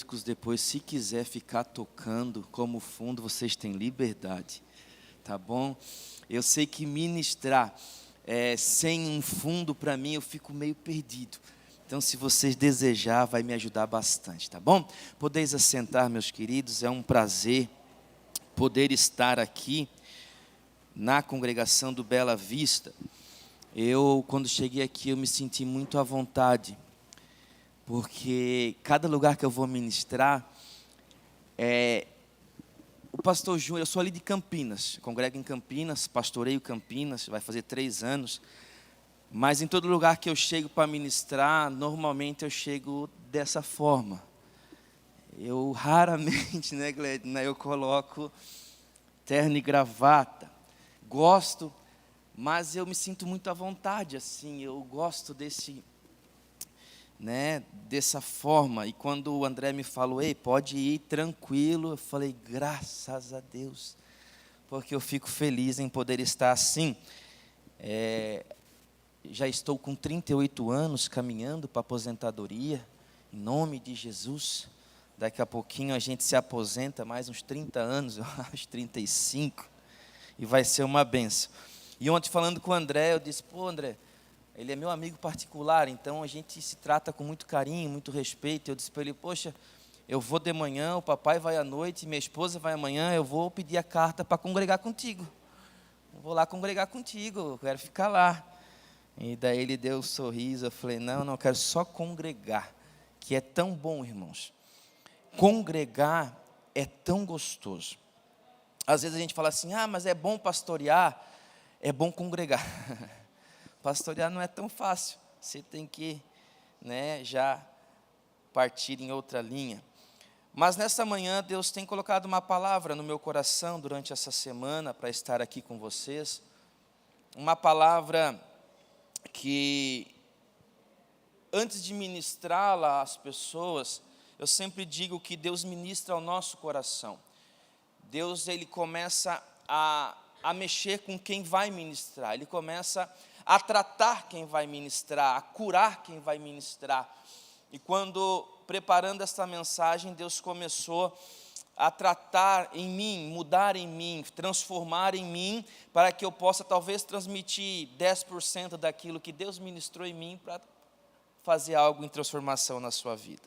músicos depois, se quiser ficar tocando como fundo, vocês têm liberdade, tá bom? Eu sei que ministrar sem um fundo, para mim, eu fico meio perdido. Então, se vocês desejar, vai me ajudar bastante, tá bom? Podeis assentar, meus queridos, é um prazer poder estar aqui na congregação do Bela Vista. Quando cheguei aqui, eu me senti muito à vontade, porque cada lugar que eu vou ministrar, o pastor Júnior, eu sou ali de Campinas, congrego em Campinas, pastoreio Campinas, vai fazer 3 anos, mas em todo lugar que eu chego para ministrar, normalmente eu chego dessa forma. Eu raramente, né, Gledna, eu coloco terno e gravata. Gosto, mas eu me sinto muito à vontade, assim, eu gosto dessa forma. E quando o André me falou, ei, pode ir tranquilo, eu falei, graças a Deus, porque eu fico feliz em poder estar assim. Já estou com 38 anos, caminhando para a aposentadoria, em nome de Jesus. Daqui a pouquinho a gente se aposenta, mais uns 30 anos, eu acho, 35, e vai ser uma benção. E ontem, falando com o André, eu disse, pô, André, ele é meu amigo particular, então a gente se trata com muito carinho, muito respeito. Eu disse para ele, poxa, eu vou de manhã, o papai vai à noite, minha esposa vai amanhã, eu vou pedir a carta para congregar contigo. Eu vou lá congregar contigo, eu quero ficar lá. E daí ele deu um sorriso, eu falei, não, eu quero só congregar, que é tão bom, irmãos. Congregar é tão gostoso. Às vezes a gente fala assim, mas é bom pastorear, é bom congregar. Pastorear não é tão fácil, você tem que já partir em outra linha. Mas nessa manhã Deus tem colocado uma palavra no meu coração durante essa semana para estar aqui com vocês. Uma palavra que, antes de ministrá-la às pessoas, eu sempre digo que Deus ministra ao nosso coração. Deus, Ele começa a mexer com quem vai ministrar, Ele começa a tratar quem vai ministrar, a curar quem vai ministrar. E quando, preparando esta mensagem, Deus começou a tratar em mim, mudar em mim, transformar em mim, para que eu possa talvez transmitir 10% daquilo que Deus ministrou em mim, para fazer algo em transformação na sua vida.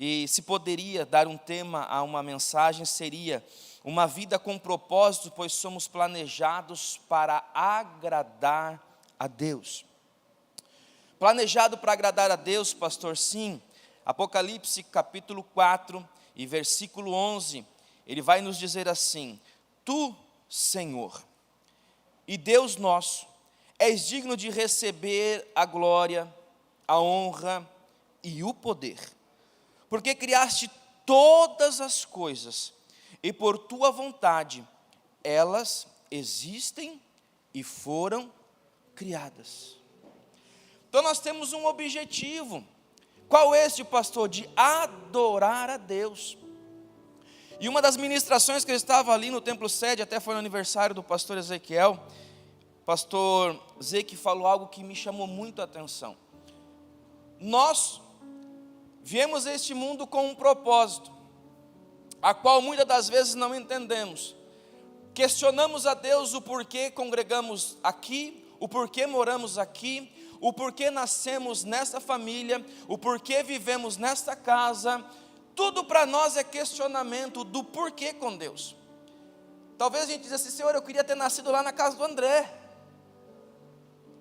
E se poderia dar um tema a uma mensagem, seria uma vida com propósito, pois somos planejados para agradar a Deus. Planejado para agradar a Deus, pastor, sim. Apocalipse capítulo 4 e versículo 11, ele vai nos dizer assim, Tu, Senhor, e Deus nosso, és digno de receber a glória, a honra e o poder, porque criaste todas as coisas, e por Tua vontade, elas existem e foram criadas. Então nós temos um objetivo. Qual é esse, pastor? De adorar a Deus. E uma das ministrações que eu estava ali no templo sede, até foi no aniversário do pastor Ezequiel, pastor Zeke falou algo que me chamou muito a atenção. Nós viemos a este mundo com um propósito, a qual muitas das vezes não entendemos. Questionamos a Deus o porquê congregamos aqui, o porquê moramos aqui, o porquê nascemos nessa família, o porquê vivemos nesta casa. Tudo para nós é questionamento do porquê com Deus. Talvez a gente diga assim, Senhor, eu queria ter nascido lá na casa do André,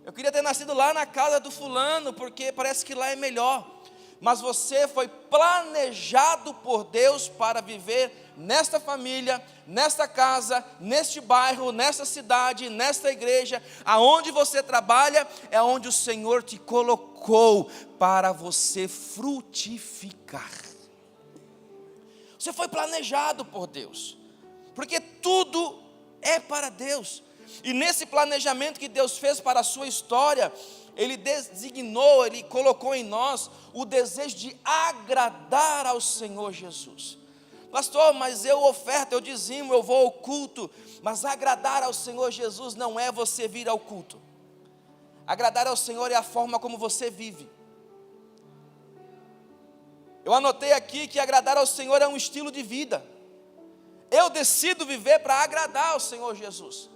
eu queria ter nascido lá na casa do fulano, porque parece que lá é melhor. Mas você foi planejado por Deus para viver nesta família, nesta casa, neste bairro, nesta cidade, nesta igreja. Aonde você trabalha é onde o Senhor te colocou para você frutificar. Você foi planejado por Deus, porque tudo é para Deus. E nesse planejamento que Deus fez para a sua história, Ele designou, Ele colocou em nós o desejo de agradar ao Senhor Jesus. Pastor, mas eu oferto, eu dizimo, eu vou ao culto, mas agradar ao Senhor Jesus não é você vir ao culto. Agradar ao Senhor é a forma como você vive. Eu anotei aqui que agradar ao Senhor é um estilo de vida. Eu decido viver para agradar ao Senhor Jesus.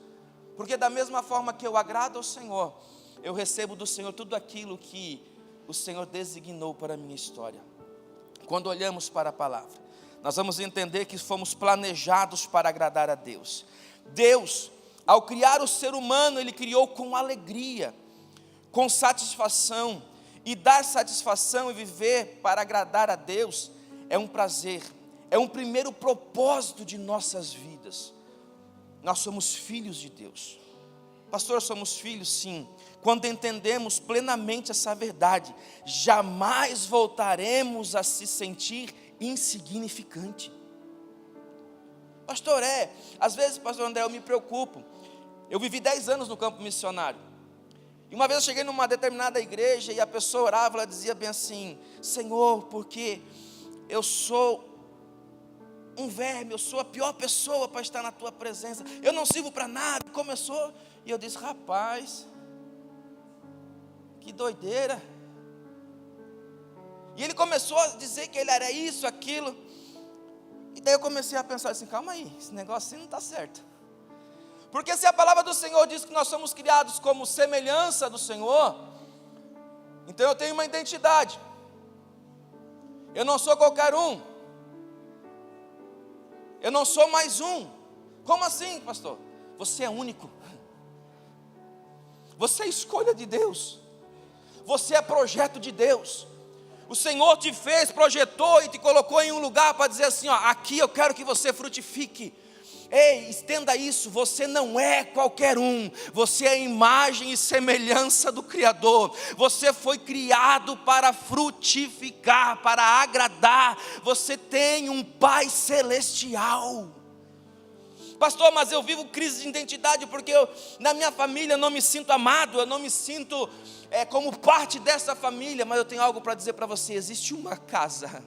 Porque da mesma forma que eu agrado ao Senhor, eu recebo do Senhor tudo aquilo que o Senhor designou para a minha história. Quando olhamos para a palavra, nós vamos entender que fomos planejados para agradar a Deus. Deus, ao criar o ser humano, Ele criou com alegria, com satisfação. E dar satisfação e viver para agradar a Deus é um prazer, é um primeiro propósito de nossas vidas. Nós somos filhos de Deus. Pastor, somos filhos, sim. Quando entendemos plenamente essa verdade, jamais voltaremos a se sentir insignificante. Pastor, às vezes, pastor André, eu me preocupo. Eu vivi 10 anos no campo missionário. E uma vez eu cheguei numa determinada igreja e a pessoa orava, ela dizia bem assim: Senhor, porque eu sou um verme, eu sou a pior pessoa para estar na tua presença, eu não sirvo para nada. Começou, e eu disse: rapaz, que doideira. E ele começou a dizer que ele era isso, aquilo. E daí eu comecei a pensar assim: calma aí, esse negócio assim não está certo. Porque se a palavra do Senhor diz que nós somos criados como semelhança do Senhor, então eu tenho uma identidade. Eu não sou qualquer um. Eu não sou mais um. Como assim, pastor? Você é único. Você é escolha de Deus. Você é projeto de Deus. O Senhor te fez, projetou e te colocou em um lugar para dizer assim: ó, aqui eu quero que você frutifique. Ei, estenda isso, você não é qualquer um, você é a imagem e semelhança do Criador, você foi criado para frutificar, para agradar, você tem um Pai celestial. Pastor, mas eu vivo crise de identidade porque na minha família eu não me sinto amado, eu não me sinto como parte dessa família. Mas eu tenho algo para dizer para você: existe uma casa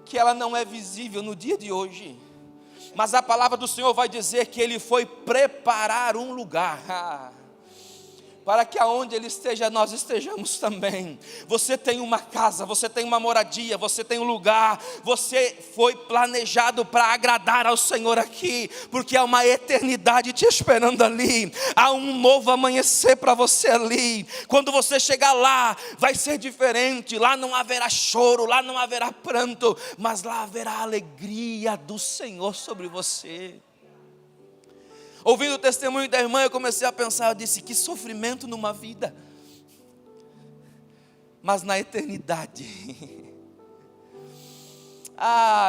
que ela não é visível no dia de hoje, mas a palavra do Senhor vai dizer que Ele foi preparar um lugar para que aonde Ele esteja, nós estejamos também. Você tem uma casa, você tem uma moradia, você tem um lugar, você foi planejado para agradar ao Senhor aqui, porque há uma eternidade te esperando ali, há um novo amanhecer para você ali. Quando você chegar lá, vai ser diferente, lá não haverá choro, lá não haverá pranto, mas lá haverá a alegria do Senhor sobre você. Ouvindo o testemunho da irmã, eu comecei a pensar, eu disse: que sofrimento numa vida, mas na eternidade.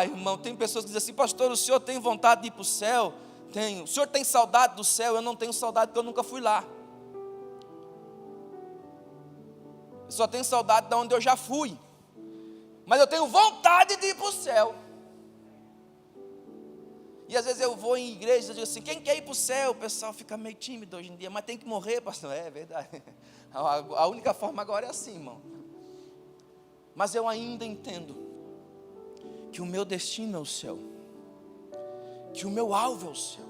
Irmão, tem pessoas que dizem assim: pastor, o senhor tem vontade de ir para o céu? Tenho. O senhor tem saudade do céu? Eu não tenho saudade porque eu nunca fui lá. Eu só tenho saudade de onde eu já fui, mas eu tenho vontade de ir para o céu. E às vezes eu vou em igrejas e digo assim: quem quer ir para o céu? O pessoal fica meio tímido hoje em dia, mas tem que morrer, pastor. É verdade. A única forma agora é assim, irmão. Mas eu ainda entendo que o meu destino é o céu, que o meu alvo é o céu.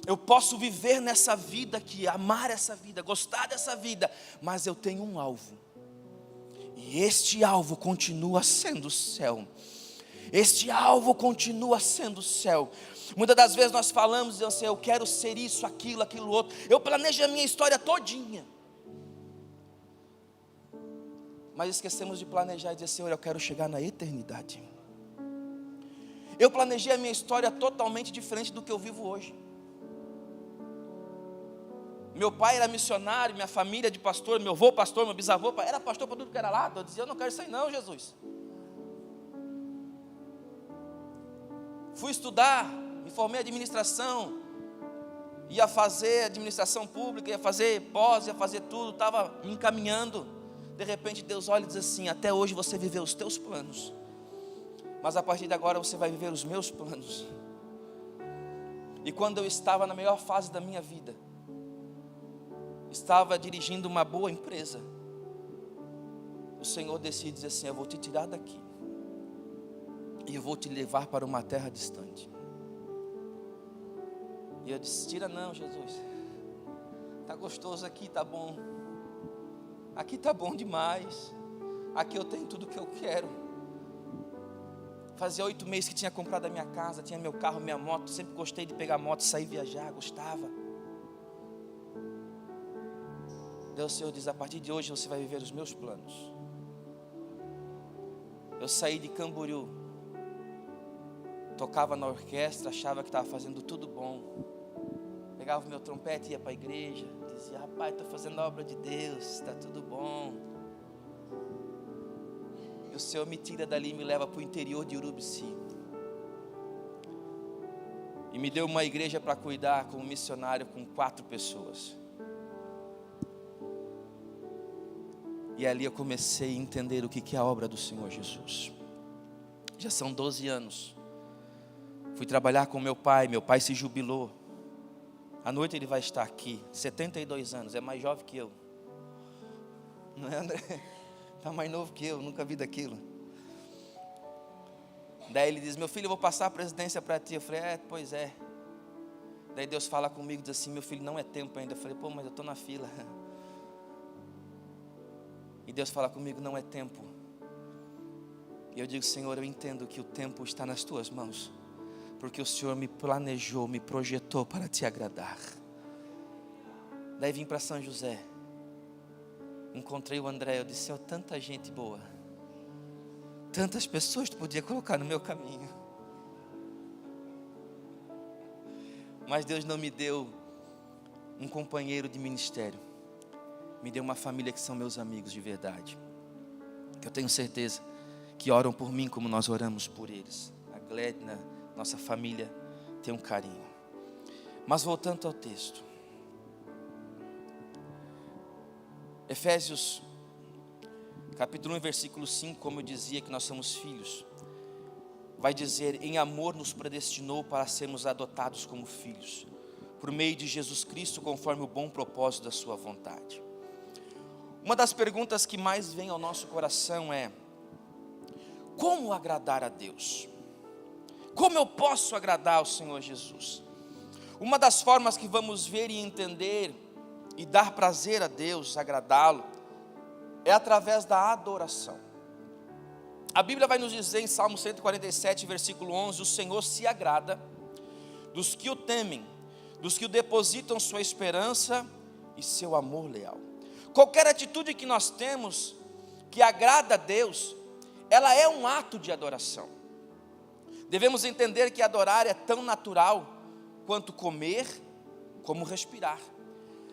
Eu posso viver nessa vida aqui, amar essa vida, gostar dessa vida, mas eu tenho um alvo. E este alvo continua sendo o céu. Este alvo continua sendo o céu. Muitas das vezes nós falamos assim: eu quero ser isso, aquilo, aquilo outro. Eu planejei a minha história todinha, mas esquecemos de planejar e dizer: Senhor, eu quero chegar na eternidade. Eu planejei a minha história totalmente diferente do que eu vivo hoje. Meu pai era missionário, minha família de pastor, meu avô pastor, meu bisavô era pastor para tudo que era lado. Eu dizia: eu não quero isso aí não, Jesus. Fui estudar, me formei em administração, ia fazer administração pública, ia fazer pós, ia fazer tudo, estava me encaminhando. De repente Deus olha e diz assim: até hoje você viveu os teus planos, mas a partir de agora você vai viver os meus planos. E quando eu estava na melhor fase da minha vida, estava dirigindo uma boa empresa, o Senhor decide dizer assim: eu vou te tirar daqui e eu vou te levar para uma terra distante. E eu disse: tira não, Jesus, está gostoso aqui, está bom, aqui está bom demais, Aqui eu tenho tudo o que eu quero. Fazia 8 meses que tinha comprado a minha casa, tinha meu carro, minha moto. Sempre gostei de pegar moto, sair viajar, gostava. Daí o Senhor diz: a partir de hoje você vai viver os meus planos. Eu saí de Camboriú, tocava na orquestra, achava que estava fazendo tudo bom. Pegava o meu trompete, ia para a igreja, dizia: rapaz, estou fazendo a obra de Deus, está tudo bom. E o Senhor me tira dali e me leva para o interior de Urubici. E me deu uma igreja para cuidar como missionário com 4 pessoas. E ali eu comecei a entender o que é a obra do Senhor Jesus. Já são 12 anos. Fui trabalhar com meu pai se jubilou. À noite ele vai estar aqui, 72 anos, é mais jovem que eu. Não é, André? Está mais novo que eu, nunca vi daquilo. Daí ele diz: meu filho, eu vou passar a presidência para ti. Eu falei: pois é. Daí Deus fala comigo, diz assim: meu filho, não é tempo ainda. Eu falei: pô, mas eu estou na fila. E Deus fala comigo: não é tempo. E eu digo: Senhor, eu entendo que o tempo está nas tuas mãos, porque o Senhor me planejou, me projetou para te agradar. Daí vim para São José. Encontrei o André, eu disse: Senhor, tanta gente boa, tantas pessoas tu podia colocar no meu caminho. Mas Deus não me deu um companheiro de ministério. Me deu uma família que são meus amigos de verdade, que eu tenho certeza que oram por mim como nós oramos por eles. A Gledna, nossa família, tem um carinho. Mas voltando ao texto, Efésios capítulo 1, versículo 5, como eu dizia que nós somos filhos, vai dizer: em amor nos predestinou para sermos adotados como filhos, por meio de Jesus Cristo, conforme o bom propósito da sua vontade. Uma das perguntas que mais vem ao nosso coração é: como agradar a Deus? Como eu posso agradar ao Senhor Jesus? Uma das formas que vamos ver e entender e dar prazer a Deus, agradá-lo, é através da adoração. A Bíblia vai nos dizer em Salmo 147, versículo 11: o Senhor se agrada dos que o temem, dos que o depositam sua esperança e seu amor leal. Qualquer atitude que nós temos que agrada a Deus, ela é um ato de adoração. Devemos entender que adorar é tão natural quanto comer, como respirar.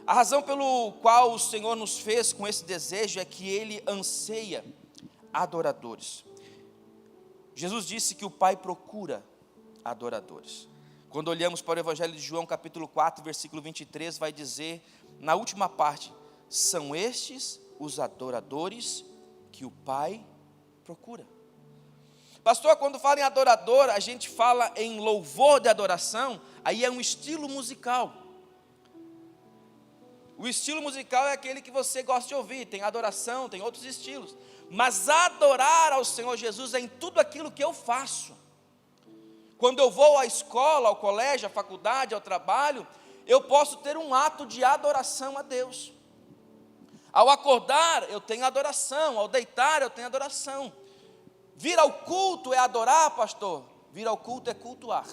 A razão pelo qual o Senhor nos fez com esse desejo é que Ele anseia adoradores. Jesus disse que o Pai procura adoradores. Quando olhamos para o Evangelho de João, capítulo 4, versículo 23, vai dizer, na última parte: são estes os adoradores que o Pai procura. Pastor, quando fala em adorador, a gente fala em louvor de adoração, aí é um estilo musical. O estilo musical é aquele que você gosta de ouvir, tem adoração, tem outros estilos. Mas adorar ao Senhor Jesus é em tudo aquilo que eu faço. Quando eu vou à escola, ao colégio, à faculdade, ao trabalho, eu posso ter um ato de adoração a Deus. Ao acordar, eu tenho adoração. Ao deitar, eu tenho adoração. Vir ao culto é adorar, pastor? Vir ao culto é cultuar.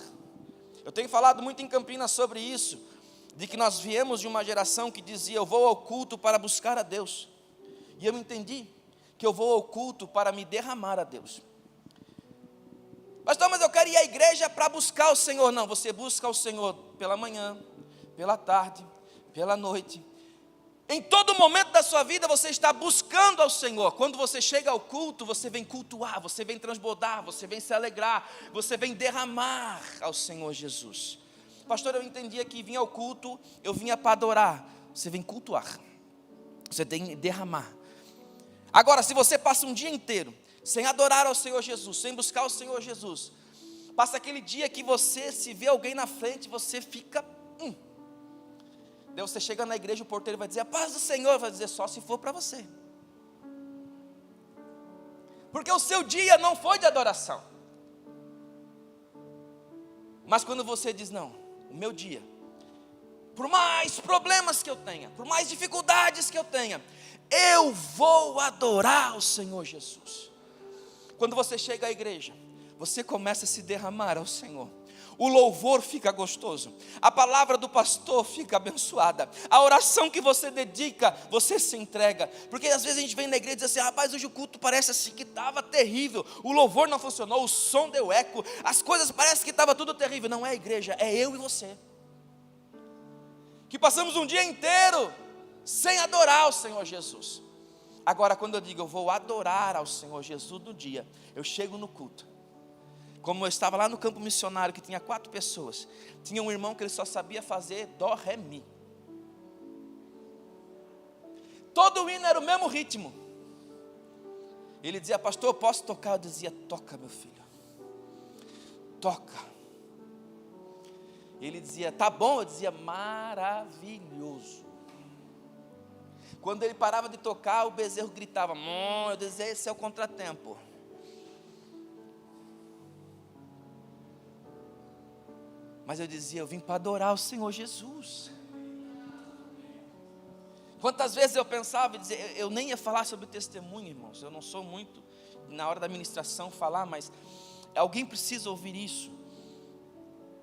Eu tenho falado muito em Campinas sobre isso, de que nós viemos de uma geração que dizia: eu vou ao culto para buscar a Deus. E eu entendi que eu vou ao culto para me derramar a Deus. Pastor, mas eu quero ir à igreja para buscar o Senhor. Não, você busca o Senhor pela manhã, pela tarde, pela noite. Em todo momento da sua vida você está buscando ao Senhor. Quando você chega ao culto, você vem cultuar, você vem transbordar, você vem se alegrar, você vem derramar ao Senhor Jesus. Pastor, eu entendia que vinha ao culto, eu vinha para adorar. Você vem cultuar, você tem que derramar. Agora, se você passa um dia inteiro sem adorar ao Senhor Jesus, sem buscar o Senhor Jesus, passa aquele dia que você, se vê alguém na frente, você fica... Daí você chega na igreja, o porteiro vai dizer: a paz do Senhor. Vai dizer: só se for para você. Porque o seu dia não foi de adoração. Mas quando você diz: não, o meu dia, por mais problemas que eu tenha, por mais dificuldades que eu tenha, eu vou adorar o Senhor Jesus. Quando você chega à igreja, você começa a se derramar ao Senhor. O louvor fica gostoso, a palavra do pastor fica abençoada, a oração que você dedica, você se entrega. Porque às vezes a gente vem na igreja e diz assim: rapaz, hoje o culto parece assim que estava terrível, o louvor não funcionou, o som deu eco, as coisas parecem que estava tudo terrível. Não é a igreja, é eu e você, que passamos um dia inteiro sem adorar o Senhor Jesus. Agora, quando eu digo eu vou adorar ao Senhor Jesus no dia, eu chego no culto. Como eu estava lá no campo missionário, que tinha 4 pessoas, tinha um irmão que ele só sabia fazer dó, ré, mi. Todo o hino era o mesmo ritmo. Ele dizia: pastor, eu posso tocar? Eu dizia: toca, meu filho, toca. Ele dizia: tá bom? Eu dizia: maravilhoso. Quando ele parava de tocar, o bezerro gritava: eu dizia: esse é o contratempo. Mas eu dizia: eu vim para adorar o Senhor Jesus. Quantas vezes eu pensava e dizia, eu nem ia falar sobre o testemunho, irmãos. Eu não sou muito na hora da ministração falar, mas alguém precisa ouvir isso.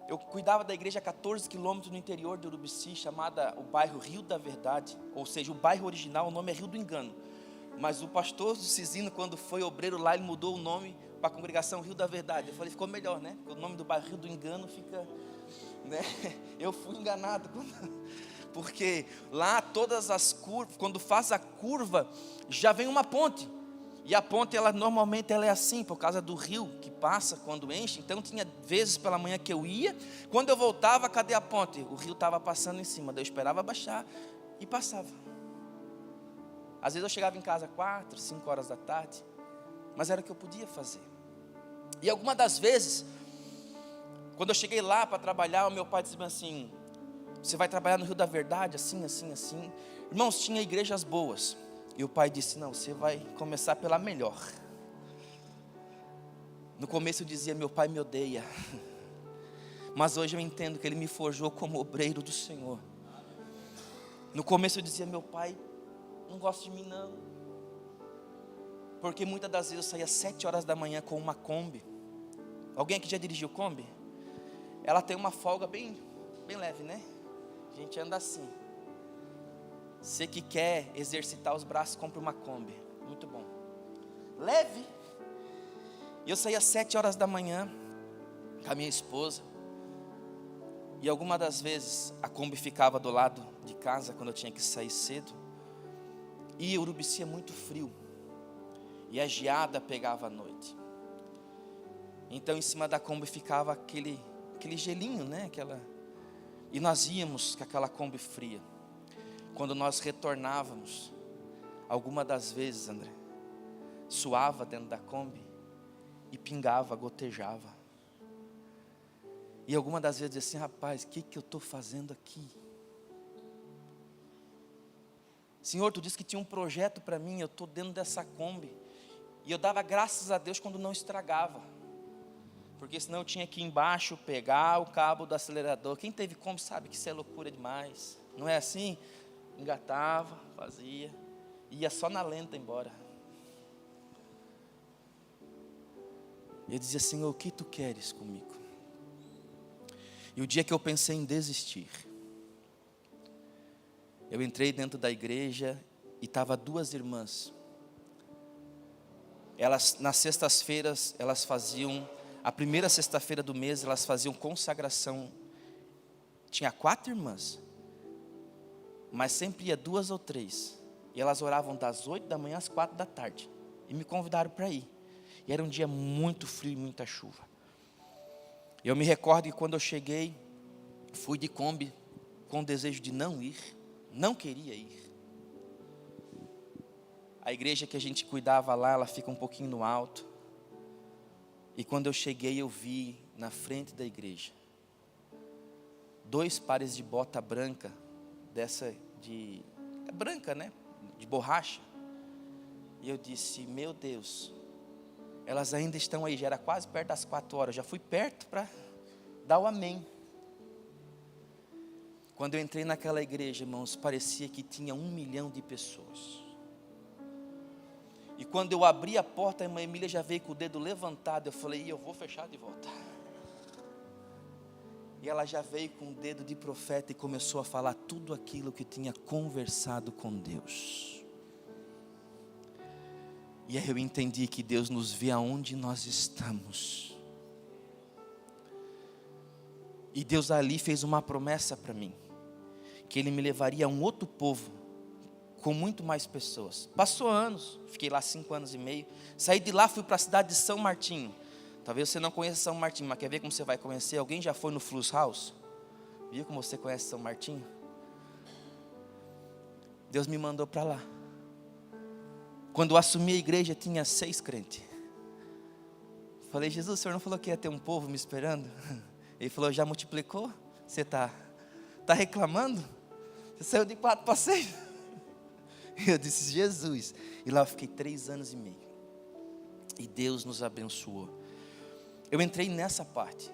Eu cuidava da igreja a 14 quilômetros no interior de Urubici, chamada o bairro Rio da Verdade. Ou seja, o bairro original, o nome é Rio do Engano. Mas o pastor do Cisino, quando foi obreiro lá, ele mudou o nome para a congregação Rio da Verdade. Eu falei: ficou melhor, né? Porque o nome do bairro Rio do Engano fica, né? Eu fui enganado, porque lá todas as curvas, quando faz a curva, já vem uma ponte. E a ponte, normalmente ela é assim, por causa do rio que passa quando enche. Então tinha vezes pela manhã que eu ia, quando eu voltava, cadê a ponte? O rio estava passando em cima, daí eu esperava baixar e passava. Às vezes eu chegava em casa 4, 5 horas da tarde, mas era o que eu podia fazer. E algumas das vezes, quando eu cheguei lá para trabalhar, o meu pai disse assim: você vai trabalhar no Rio da Verdade, assim, assim, assim. Irmãos, tinha igrejas boas. E o pai disse: não, você vai começar pela melhor. No começo eu dizia: meu pai me odeia. Mas hoje eu entendo que ele me forjou como obreiro do Senhor. No começo eu dizia: meu pai não gosta de mim não. Porque muitas das vezes eu saía 7 horas da manhã com uma Kombi. Alguém aqui já dirigiu Kombi? Ela tem uma folga bem leve, né? A gente anda assim. Você que quer exercitar os braços, compre uma Kombi. Muito bom. Leve. E eu saía às 7 horas da manhã com a minha esposa. E algumas das vezes a Kombi ficava do lado de casa quando eu tinha que sair cedo. E Urubici é muito frio. E a geada pegava à noite. Então em cima da Kombi ficava aquele gelinho, né? E nós íamos com aquela Kombi fria. Quando nós retornávamos, alguma das vezes, André, suava dentro da Kombi e pingava, gotejava. E alguma das vezes dizia assim: rapaz, o que eu estou fazendo aqui? Senhor, tu disse que tinha um projeto para mim, eu estou dentro dessa Kombi. E eu dava graças a Deus quando não estragava. Porque senão eu tinha que ir embaixo, pegar o cabo do acelerador. Quem teve Kombi sabe que isso é loucura demais. Não é assim? Engatava, fazia, ia só na lenta embora. Eu dizia: Senhor, o que tu queres comigo? E o dia que eu pensei em desistir, eu entrei dentro da igreja e estava 2 irmãs. Elas, nas sextas-feiras, elas faziam, a primeira sexta-feira do mês, elas faziam consagração. Tinha 4 irmãs. Mas sempre ia 2 ou 3. E elas oravam das 8 da manhã às 4 da tarde. E me convidaram para ir. E era um dia muito frio e muita chuva. Eu me recordo que quando eu cheguei, fui de Kombi com o desejo de não ir. Não queria ir. A igreja que a gente cuidava lá, ela fica um pouquinho no alto. E quando eu cheguei, eu vi na frente da igreja 2 pares de bota branca, branca, né? De borracha. E eu disse: meu Deus, elas ainda estão aí. Já era quase perto das 4 horas. Já fui perto para dar o amém. Quando eu entrei naquela igreja, irmãos, parecia que tinha 1 milhão de pessoas. E quando eu abri a porta, a irmã Emília já veio com o dedo levantado. Eu falei, eu vou fechar de volta. E ela já veio com o dedo de profeta e começou a falar tudo aquilo que tinha conversado com Deus. E aí eu entendi que Deus nos vê aonde nós estamos. E Deus ali fez uma promessa para mim, que Ele me levaria a um outro povo, com muito mais pessoas. Passou anos, fiquei lá 5 anos e meio. Saí de lá, fui para a cidade de São Martinho. Talvez você não conheça São Martinho, mas quer ver como você vai conhecer? Alguém já foi no Flux House? Viu como você conhece São Martinho? Deus me mandou para lá. Quando eu assumi a igreja, tinha 6 crentes. Falei, Jesus, o Senhor não falou que ia ter um povo me esperando? Ele falou, já multiplicou? Você está reclamando? Você saiu de 4 para 6? Eu disse, Jesus. E lá eu fiquei 3 anos e meio. E Deus nos abençoou. Eu entrei nessa parte,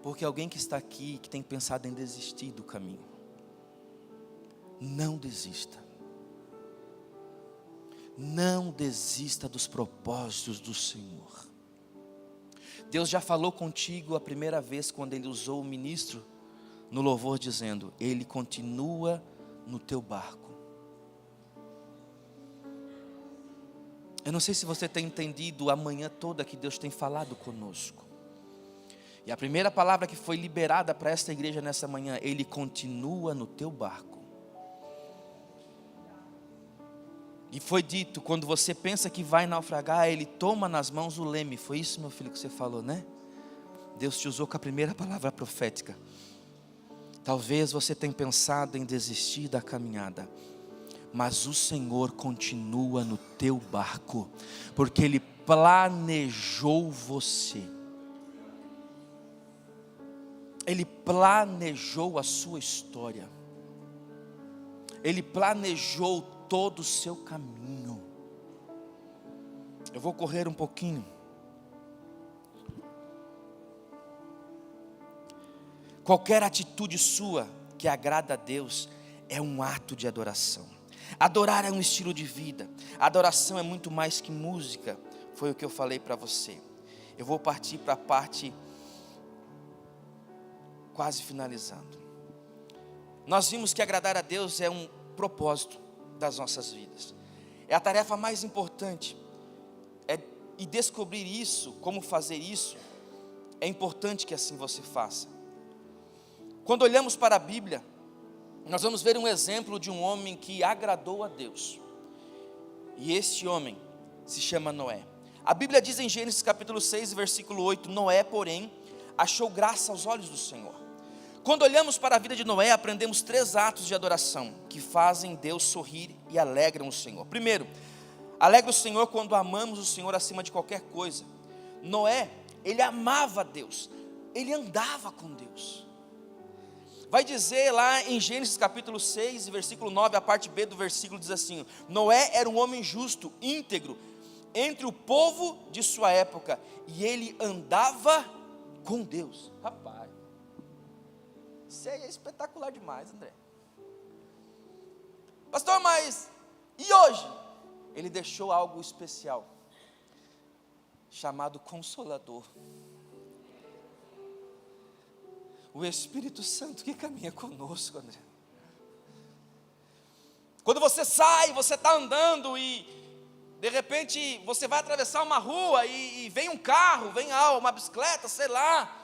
porque alguém que está aqui, que tem pensado em desistir do caminho, não desista. Não desista dos propósitos do Senhor. Deus já falou contigo a primeira vez, quando Ele usou o ministro no louvor, dizendo, Ele continua no teu barco. Eu não sei se você tem entendido a manhã toda que Deus tem falado conosco. E a primeira palavra que foi liberada para esta igreja nessa manhã, Ele continua no teu barco. E foi dito, quando você pensa que vai naufragar, Ele toma nas mãos o leme. Foi isso, meu filho, que você falou, né? Deus te usou com a primeira palavra profética. Talvez você tenha pensado em desistir da caminhada, mas o Senhor continua no teu barco, porque Ele planejou você. Ele planejou a sua história. Ele planejou todo o seu caminho. Eu vou correr um pouquinho. Qualquer atitude sua que agrada a Deus é um ato de adoração. Adorar é um estilo de vida. Adoração é muito mais que música. Foi o que eu falei para você. Eu vou partir para a parte quase finalizando. Nós vimos que agradar a Deus é um propósito das nossas vidas. É a tarefa mais importante. E descobrir isso, como fazer isso, é importante que assim você faça. Quando olhamos para a Bíblia, nós vamos ver um exemplo de um homem que agradou a Deus. E este homem se chama Noé. A Bíblia diz em Gênesis capítulo 6, versículo 8, Noé, porém, achou graça aos olhos do Senhor. Quando olhamos para a vida de Noé, aprendemos 3 atos de adoração que fazem Deus sorrir e alegram o Senhor. Primeiro, alegra o Senhor quando amamos o Senhor acima de qualquer coisa. Noé, ele amava Deus, ele andava com Deus. Vai dizer lá em Gênesis capítulo 6, versículo 9, a parte B do versículo diz assim: Noé era um homem justo, íntegro, entre o povo de sua época, e ele andava com Deus. Rapaz, isso aí é espetacular demais, André. Pastor, mas e hoje? Ele deixou algo especial, chamado Consolador. O Espírito Santo que caminha conosco, André. Quando você sai, você está andando e de repente você vai atravessar uma rua e vem um carro, vem uma bicicleta, sei lá,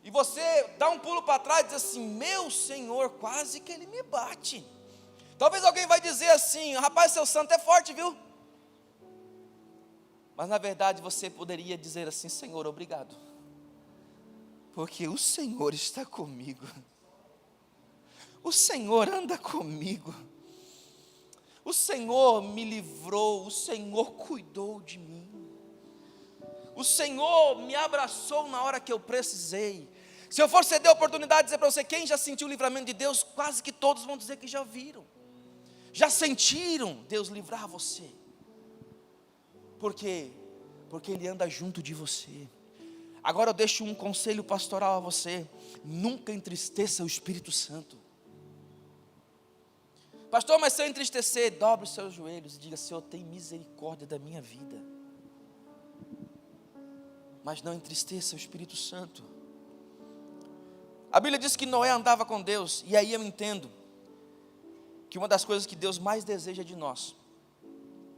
e você dá um pulo para trás e diz assim: meu Senhor, quase que ele me bate. Talvez alguém vai dizer assim: rapaz, seu santo é forte, viu? Mas na verdade você poderia dizer assim: Senhor, obrigado, porque o Senhor está comigo. O Senhor anda comigo. O Senhor me livrou, o Senhor cuidou de mim. O Senhor me abraçou na hora que eu precisei. Se eu for ceder a oportunidade de dizer para você, quem já sentiu o livramento de Deus, quase que todos vão dizer que já viram. Já sentiram Deus livrar você. Por quê? Porque Ele anda junto de você. Agora eu deixo um conselho pastoral a você: nunca entristeça o Espírito Santo. Pastor, mas se eu entristecer, dobre os seus joelhos e diga: Senhor, tem misericórdia da minha vida. Mas não entristeça o Espírito Santo. A Bíblia diz que Noé andava com Deus, e aí eu entendo que uma das coisas que Deus mais deseja de nós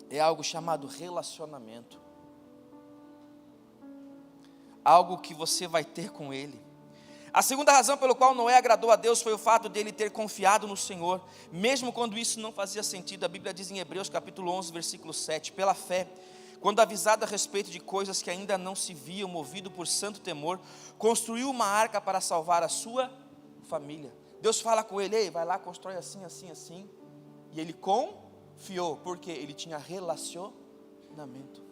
é algo chamado relacionamento. Algo que você vai ter com Ele. A segunda razão pelo qual Noé agradou a Deus foi o fato dele ter confiado no Senhor, mesmo quando isso não fazia sentido. A Bíblia diz em Hebreus capítulo 11, versículo 7, pela fé, quando avisado a respeito de coisas que ainda não se viam, movido por santo temor, construiu uma arca para salvar a sua família. Deus fala com ele: ei, vai lá, constrói assim, assim, assim. E ele confiou, porque ele tinha relacionamento.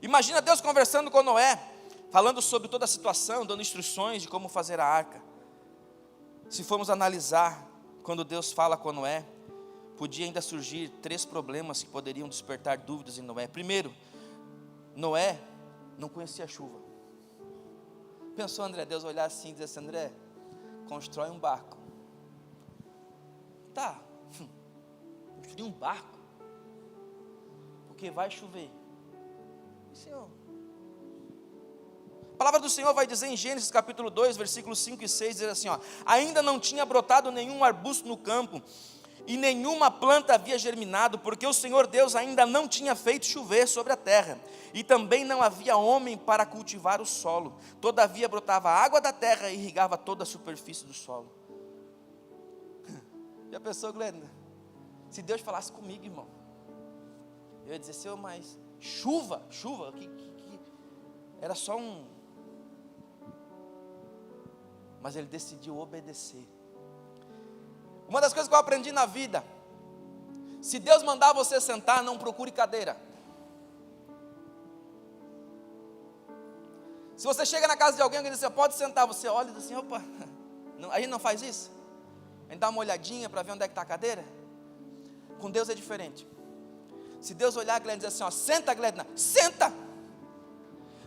Imagina Deus conversando com Noé, falando sobre toda a situação, dando instruções de como fazer a arca. Se formos analisar, quando Deus fala com Noé, podia ainda surgir 3 problemas que poderiam despertar dúvidas em Noé. Primeiro, Noé não conhecia a chuva. Pensou André, Deus olhar assim e dizer assim: André, constrói um barco. Tá, construir um barco, porque vai chover. Senhor, a palavra do Senhor vai dizer em Gênesis capítulo 2, versículos 5 e 6, diz assim: ainda não tinha brotado nenhum arbusto no campo, e nenhuma planta havia germinado, porque o Senhor Deus ainda não tinha feito chover sobre a terra, e também não havia homem para cultivar o solo. Todavia brotava a água da terra e irrigava toda a superfície do solo. Já pensou, Glenda? Se Deus falasse comigo, irmão, eu ia dizer: Senhor, mas chuva, que era só um... Mas ele decidiu obedecer. Uma das coisas que eu aprendi na vida: se Deus mandar você sentar, não procure cadeira. Se você chega na casa de alguém e diz assim: pode sentar, você olha e diz assim: opa, a gente não faz isso? A gente dá uma olhadinha para ver onde é que está a cadeira. Com Deus é diferente. Se Deus olhar a Glenda e dizer assim: senta, Glenda, senta.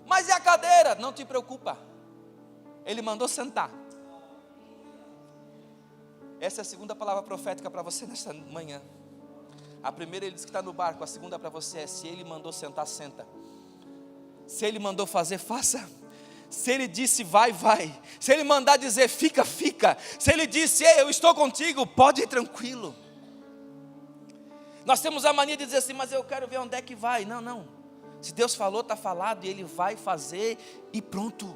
Mas e a cadeira? Não te preocupa, Ele mandou sentar. Essa é a segunda palavra profética para você nesta manhã. A primeira ele diz que está no barco. A segunda para você é: se Ele mandou sentar, senta. Se Ele mandou fazer, faça. Se Ele disse vai, vai. Se Ele mandar dizer fica, fica. Se Ele disse: ei, eu estou contigo, pode ir tranquilo. Nós temos a mania de dizer assim: mas eu quero ver onde é que vai. Não, não. Se Deus falou, está falado, e Ele vai fazer e pronto.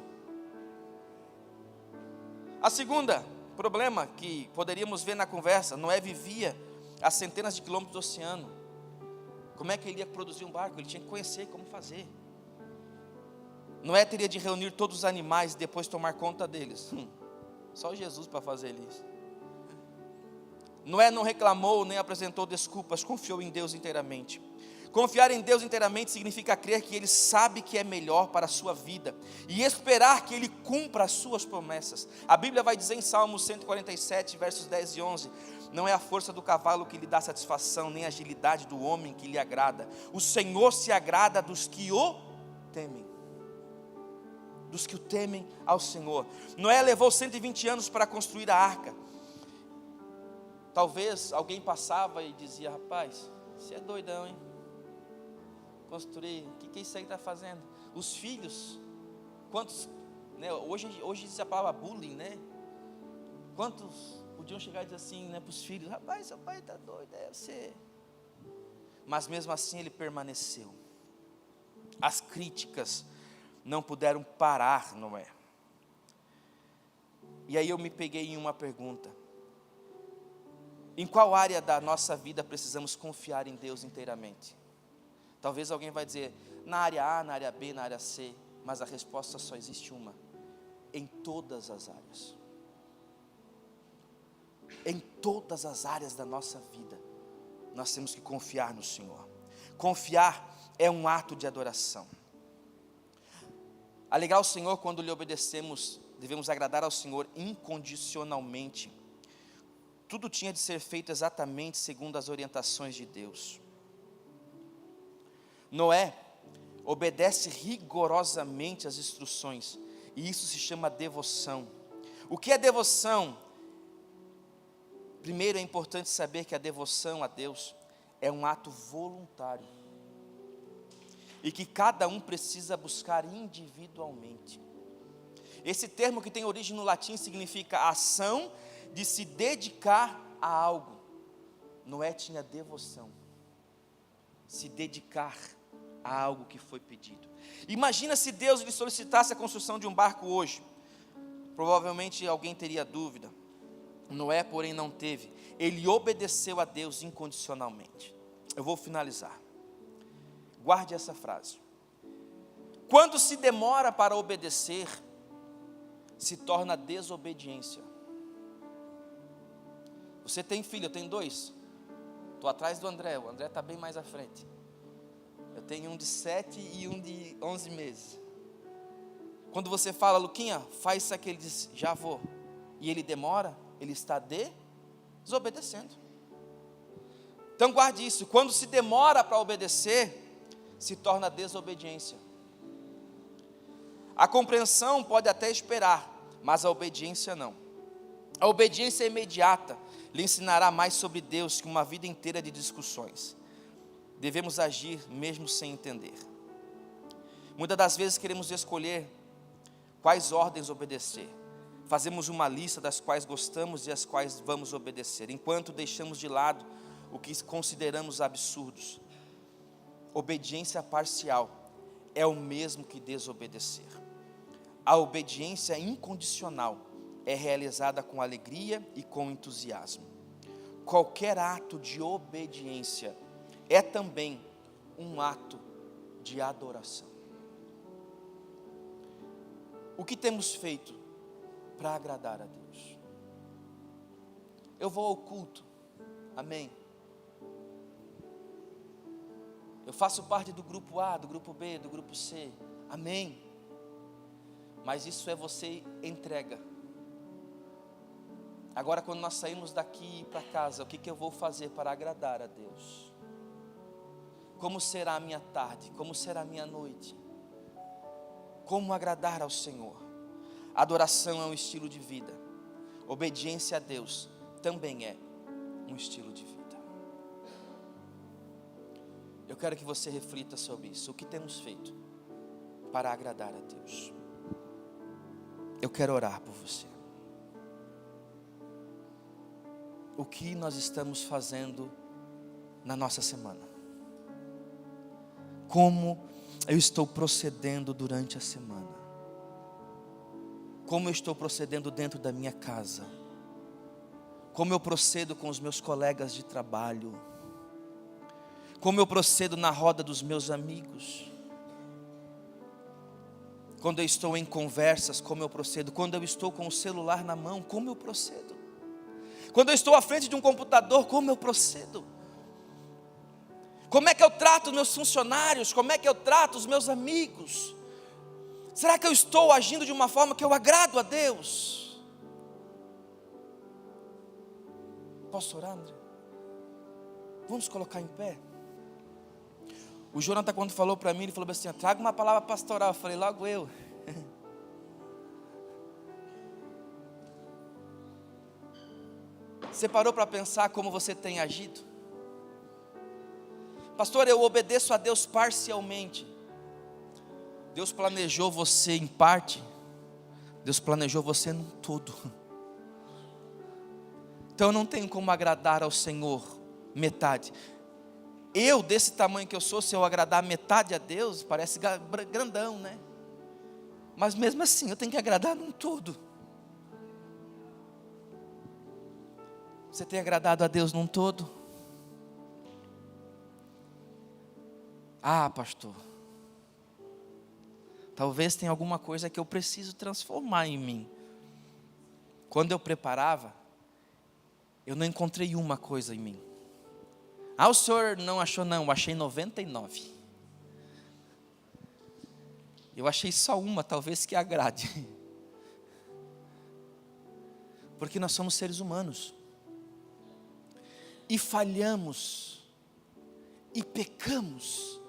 A segunda problema que poderíamos ver na conversa: Noé vivia a centenas de quilômetros do oceano. Como é que ele ia produzir um barco? Ele tinha que conhecer como fazer. Noé teria de reunir todos os animais e depois tomar conta deles. Só Jesus para fazer isso. Noé não reclamou nem apresentou desculpas, confiou em Deus inteiramente. Confiar em Deus inteiramente significa crer que Ele sabe que é melhor para a sua vida e esperar que Ele cumpra as suas promessas. A Bíblia vai dizer em Salmos 147, versos 10 e 11: não é a força do cavalo que lhe dá satisfação, nem a agilidade do homem que lhe agrada. O Senhor se agrada dos que o temem. Dos que o temem ao Senhor. Noé levou 120 anos para construir a arca. Talvez alguém passava e dizia: rapaz, você é doidão, hein? Construir, o que isso aí está fazendo? Os filhos, quantos, né, hoje diz a palavra bullying, né? Quantos podiam chegar e dizer assim, né, para os filhos: rapaz, seu pai está doido, é você. Mas mesmo assim ele permaneceu. As críticas não puderam parar Noé. E aí eu me peguei em uma pergunta: em qual área da nossa vida precisamos confiar em Deus inteiramente? Talvez alguém vai dizer: na área A, na área B, na área C. Mas a resposta só existe uma: em todas as áreas. Em todas as áreas da nossa vida, nós temos que confiar no Senhor. Confiar é um ato de adoração. Alegrar o Senhor quando lhe obedecemos, devemos agradar ao Senhor incondicionalmente. Tudo tinha de ser feito exatamente segundo as orientações de Deus. Noé obedece rigorosamente às instruções, e isso se chama devoção. O que é devoção? Primeiro, é importante saber que a devoção a Deus é um ato voluntário e que cada um precisa buscar individualmente. Esse termo, que tem origem no latim, significa ação de se dedicar a algo. Noé tinha devoção, se dedicar a algo que foi pedido. Imagina se Deus lhe solicitasse a construção de um barco hoje. Provavelmente alguém teria dúvida. Noé, porém, não teve. Ele obedeceu a Deus incondicionalmente. Eu vou finalizar. Guarde essa frase. Quando se demora para obedecer, se torna desobediência. Você tem filho, eu tenho 2. Estou atrás do André, o André está bem mais à frente. Eu tenho um de 7 e um de 11 meses. Quando você fala, Luquinha, faz isso aqui, ele diz, já vou. E ele demora, ele está desobedecendo. Então guarde isso, quando se demora para obedecer, se torna desobediência. A compreensão pode até esperar, mas a obediência não. A obediência imediata lhe ensinará mais sobre Deus que uma vida inteira de discussões. Devemos agir mesmo sem entender. Muitas das vezes queremos escolher quais ordens obedecer. Fazemos uma lista das quais gostamos e as quais vamos obedecer, enquanto deixamos de lado o que consideramos absurdos. Obediência parcial é o mesmo que desobedecer. A obediência incondicional é realizada com alegria e com entusiasmo. Qualquer ato de obediência é também um ato de adoração. O que temos feito para agradar a Deus? Eu vou ao culto, amém. Eu faço parte do grupo A, do grupo B, do grupo C, amém. Mas isso é você entrega. Agora, quando nós saímos daqui para casa, o que eu vou fazer para agradar a Deus? Como será a minha tarde? Como será a minha noite? Como agradar ao Senhor? Adoração é um estilo de vida. Obediência a Deus também é um estilo de vida. Eu quero que você reflita sobre isso. O que temos feito para agradar a Deus? Eu quero orar por você. O que nós estamos fazendo na nossa semana? Como eu estou procedendo durante a semana? Como eu estou procedendo dentro da minha casa? Como eu procedo com os meus colegas de trabalho? Como eu procedo na roda dos meus amigos? Quando eu estou em conversas, como eu procedo? Quando eu estou com o celular na mão, como eu procedo? Quando eu estou à frente de um computador, como eu procedo? Como é que eu trato os meus funcionários? Como é que eu trato os meus amigos? Será que eu estou agindo de uma forma que eu agrado a Deus? Posso orar, André? Vamos colocar em pé. O Jonathan, quando falou para mim, ele falou assim, traga uma palavra pastoral. Eu falei, logo eu. Você parou para pensar como você tem agido? Pastor, eu obedeço a Deus parcialmente. Deus planejou você em parte. Deus planejou você num todo. Então eu não tenho como agradar ao Senhor metade. Eu, desse tamanho que eu sou, se eu agradar metade a Deus, parece grandão, né? Mas mesmo assim, eu tenho que agradar num todo. Você tem agradado a Deus num todo? Ah, pastor, talvez tenha alguma coisa que eu preciso transformar em mim. Quando eu preparava, eu não encontrei uma coisa em mim. Ah, o senhor não achou? Não, eu achei 99. Eu achei só uma, talvez que agrade. Porque nós somos seres humanos. E falhamos. E pecamos.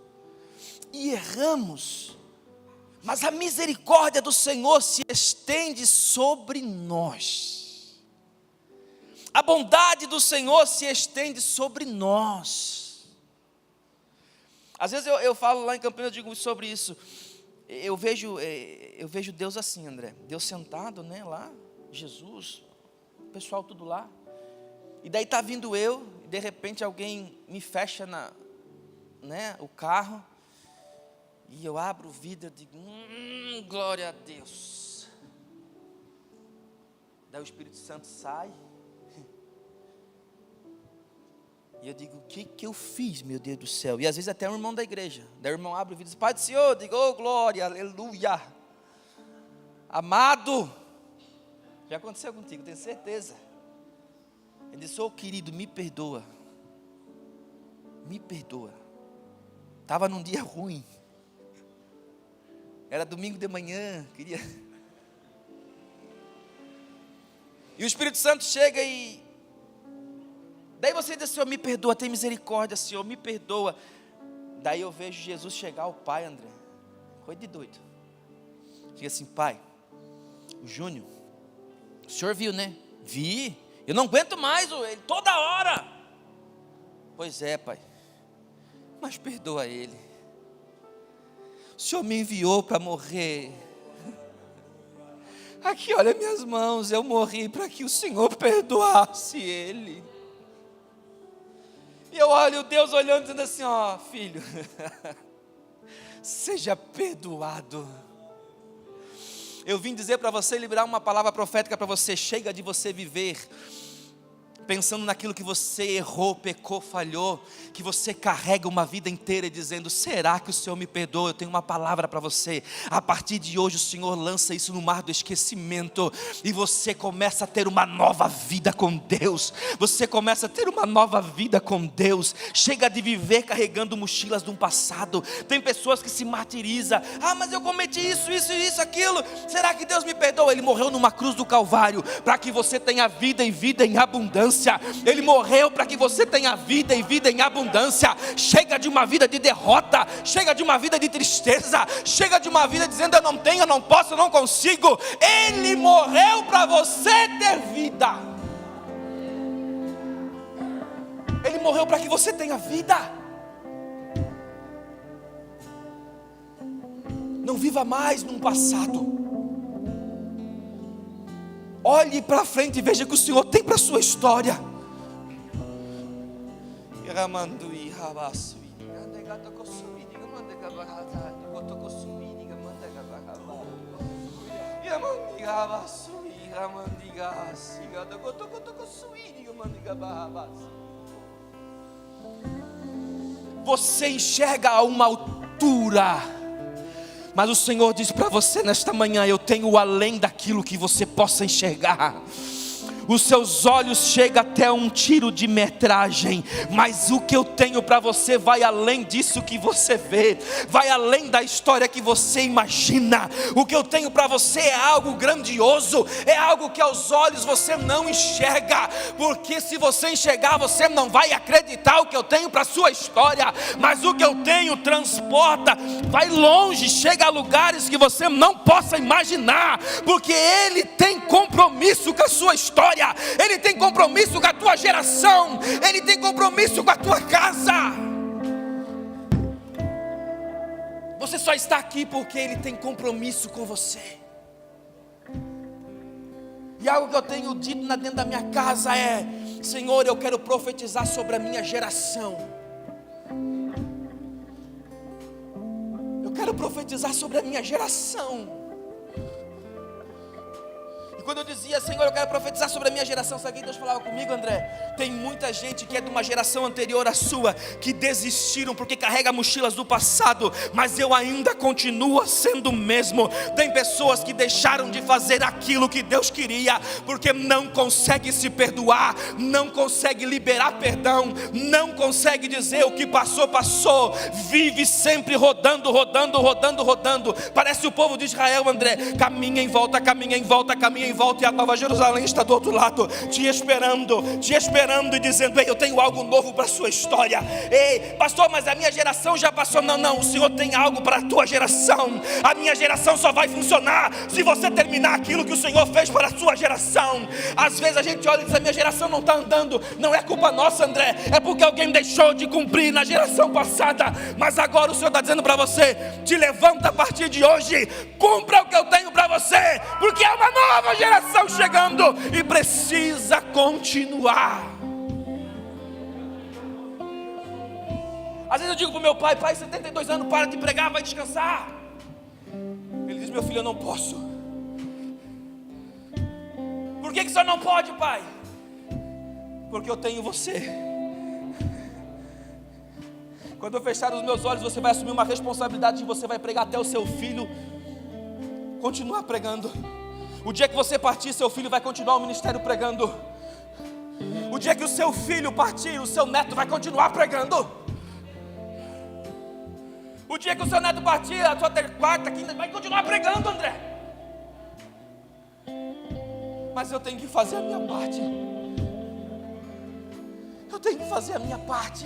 E erramos. Mas a misericórdia do Senhor se estende sobre nós. A bondade do Senhor se estende sobre nós. Às vezes eu falo lá em Campinas, eu digo sobre isso. Eu vejo Deus assim, André. Deus sentado, né, lá, Jesus, o pessoal tudo lá. E daí está vindo eu, e de repente alguém me fecha o carro. E eu abro o vidro e digo, glória a Deus. Daí o Espírito Santo sai. E eu digo, o que eu fiz, meu Deus do céu? E às vezes até um irmão da igreja. Daí o irmão abre o vidro e diz, Pai do Senhor. Eu digo, glória, aleluia. Amado. Já aconteceu contigo, tenho certeza. Ele disse, querido, me perdoa. Me perdoa. Estava num dia ruim. Era domingo de manhã, queria. E o Espírito Santo chega e... Daí você diz, Senhor, me perdoa, tem misericórdia, Senhor, me perdoa. Daí eu vejo Jesus chegar ao Pai, André. Coisa de doido. Diga assim, Pai, o Júnior, o senhor viu, né? Vi. Eu não aguento mais ele, toda hora. Pois é, Pai. Mas perdoa ele. O Senhor me enviou para morrer. Aqui, olha minhas mãos, eu morri para que o Senhor perdoasse ele. E eu olho Deus olhando, dizendo assim, filho, seja perdoado. Eu vim dizer para você, liberar uma palavra profética para você. Chega de você viver pensando naquilo que você errou, pecou, falhou, que você carrega uma vida inteira dizendo, será que o Senhor me perdoa? Eu tenho uma palavra para você. A partir de hoje o Senhor lança isso no mar do esquecimento, e você começa a ter uma nova vida com Deus. Você começa a ter uma nova vida com Deus. Chega de viver carregando mochilas de um passado. Tem pessoas que se martirizam, mas eu cometi isso, aquilo, será que Deus me perdoa? Ele morreu numa cruz do Calvário, para que você tenha vida e vida em abundância. Ele morreu para que você tenha vida e vida em abundância. Chega de uma vida de derrota, chega de uma vida de tristeza, chega de uma vida dizendo eu não tenho, eu não posso, eu não consigo. Ele morreu para você ter vida. Ele morreu para que você tenha vida. Não viva mais num passado. Olhe para frente e veja o que o Senhor tem para a sua história. Você enxerga a uma altura, mas o Senhor diz para você nesta manhã, eu tenho além daquilo que você possa enxergar. Os seus olhos chegam até um tiro de metragem, mas o que eu tenho para você vai além disso que você vê, vai além da história que você imagina. O que eu tenho para você é algo grandioso, é algo que aos olhos você não enxerga, porque se você enxergar, você não vai acreditar o que eu tenho para a sua história. Mas o que eu tenho transporta, vai longe, chega a lugares que você não possa imaginar, porque Ele tem compromisso com a sua história. Ele tem compromisso com a tua geração. Ele tem compromisso com a tua casa. Você só está aqui porque Ele tem compromisso com você. E algo que eu tenho dito dentro da minha casa é: Senhor, eu quero profetizar sobre a minha geração. Eu quero profetizar sobre a minha geração. Quando eu dizia, Senhor, eu quero profetizar sobre a minha geração, sabe o que Deus falava comigo, André? Tem muita gente que é de uma geração anterior à sua, que desistiram porque carrega mochilas do passado, mas eu ainda continuo sendo o mesmo. Tem pessoas que deixaram de fazer aquilo que Deus queria, porque não consegue se perdoar, não consegue liberar perdão, não consegue dizer o que passou, passou, vive sempre rodando. Parece o povo de Israel, André, caminha em volta, volta e a Nova Jerusalém está do outro lado, te esperando e dizendo: ei, eu tenho algo novo para a sua história. Ei, pastor, mas a minha geração já passou. Não, o Senhor tem algo para a tua geração. A minha geração só vai funcionar se você terminar aquilo que o Senhor fez para a sua geração. Às vezes a gente olha e diz: a minha geração não está andando. Não é culpa nossa, André, é porque alguém deixou de cumprir na geração passada. Mas agora o Senhor está dizendo para você: te levanta a partir de hoje, cumpra o que eu tenho para você, porque é uma nova geração chegando e precisa continuar. Às vezes eu digo para o meu pai: pai, 72 anos, para de pregar, vai descansar. Ele diz: meu filho, eu não posso. Por que o senhor não pode, pai? Porque eu tenho você. Quando eu fechar os meus olhos, você vai assumir uma responsabilidade e você vai pregar até o seu filho continuar pregando. O dia que você partir, seu filho vai continuar o ministério pregando. O dia que o seu filho partir, o seu neto vai continuar pregando. O dia que o seu neto partir, a sua quarta, quinta, vai continuar pregando, André. Mas eu tenho que fazer a minha parte. Eu tenho que fazer a minha parte.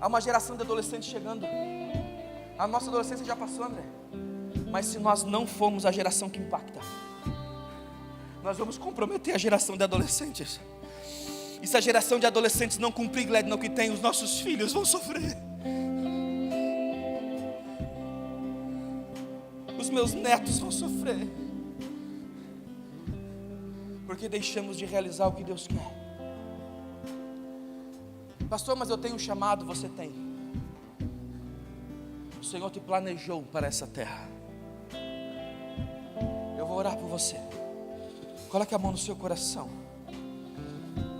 Há uma geração de adolescentes chegando. A nossa adolescência já passou, André. Mas se nós não formos a geração que impacta, nós vamos comprometer a geração de adolescentes. E se a geração de adolescentes não cumprir, Gled, no que tem, os nossos filhos vão sofrer. Os meus netos vão sofrer. Porque deixamos de realizar o que Deus quer. Pastor, mas eu tenho um chamado. Você tem. O Senhor te planejou para essa terra. Eu vou orar por você. Coloque a mão no seu coração.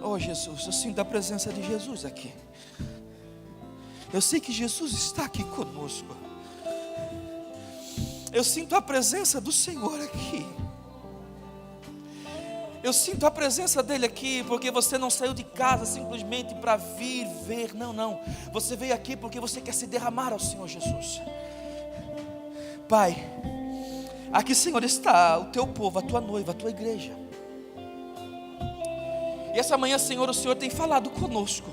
Oh Jesus, eu sinto a presença de Jesus aqui. Eu sei que Jesus está aqui conosco. Eu sinto a presença do Senhor aqui. Eu sinto a presença dele aqui, porque você não saiu de casa simplesmente para vir ver. Não. Você veio aqui porque você quer se derramar ao Senhor Jesus. Pai, aqui, Senhor, está o teu povo, a tua noiva, a tua igreja. E essa manhã, Senhor, o Senhor tem falado conosco,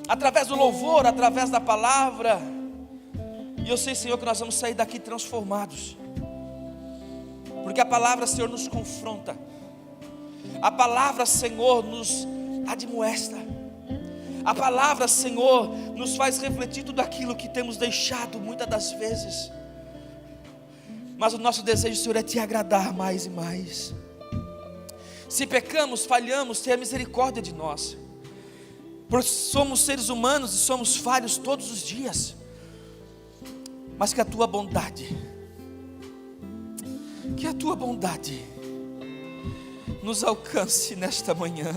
através do louvor, através da palavra. E eu sei, Senhor, que nós vamos sair daqui transformados, porque a palavra, Senhor, nos confronta. A palavra, Senhor, nos admoesta. A palavra, Senhor, nos faz refletir tudo aquilo que temos deixado muitas das vezes. Mas o nosso desejo, Senhor, é te agradar mais e mais. Se pecamos, falhamos, tenha misericórdia de nós. Porque somos seres humanos e somos falhos todos os dias. Mas que a tua bondade nos alcance nesta manhã.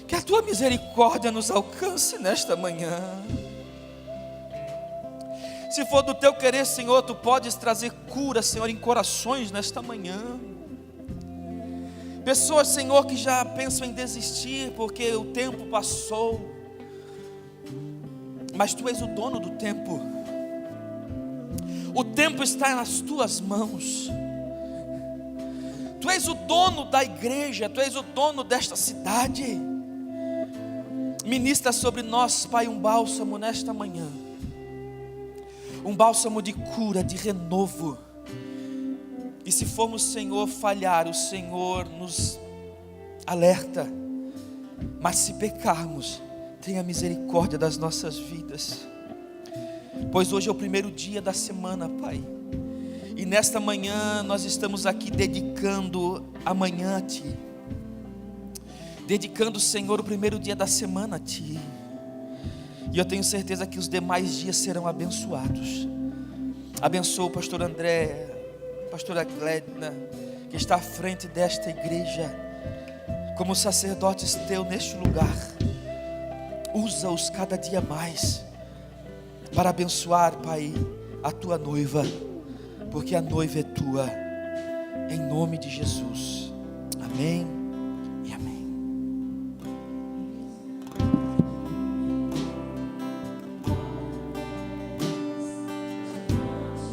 Que a tua misericórdia nos alcance nesta manhã. Se for do teu querer, Senhor, tu podes trazer cura, Senhor, em corações nesta manhã. Pessoas, Senhor, que já pensam em desistir porque o tempo passou. Mas tu és o dono do tempo. O tempo está nas tuas mãos. Tu és o dono da igreja, tu és o dono desta cidade. Ministra sobre nós, Pai, um bálsamo nesta manhã. Um bálsamo de cura, de renovo. E se formos, Senhor, falhar, o Senhor nos alerta. Mas se pecarmos, tenha misericórdia das nossas vidas. Pois hoje é o primeiro dia da semana, Pai. E nesta manhã nós estamos aqui dedicando a manhã a Ti. Dedicando, Senhor, o primeiro dia da semana a Ti. E eu tenho certeza que os demais dias serão abençoados. Abençoa o pastor André, a pastora Gledna, que está à frente desta igreja, como sacerdotes Teu neste lugar. Usa-os cada dia mais para abençoar, Pai, a Tua noiva, porque a noiva é Tua, em nome de Jesus. Amém.